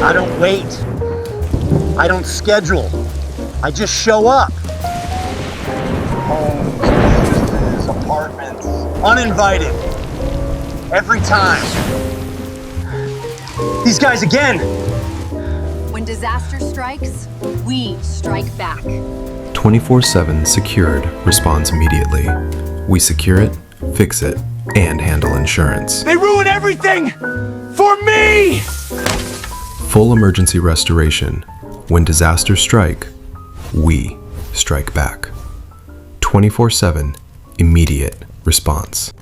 I don't wait. I don't schedule. I just show up. Homes, businesses, apartments. Uninvited. Every time. These guys again. When disaster strikes, we strike back. 24/7 Secured responds immediately. We secure it, fix it, and handle insurance. They ruin everything for me! Full emergency restoration. When disasters strike, we strike back. 24/7 immediate response.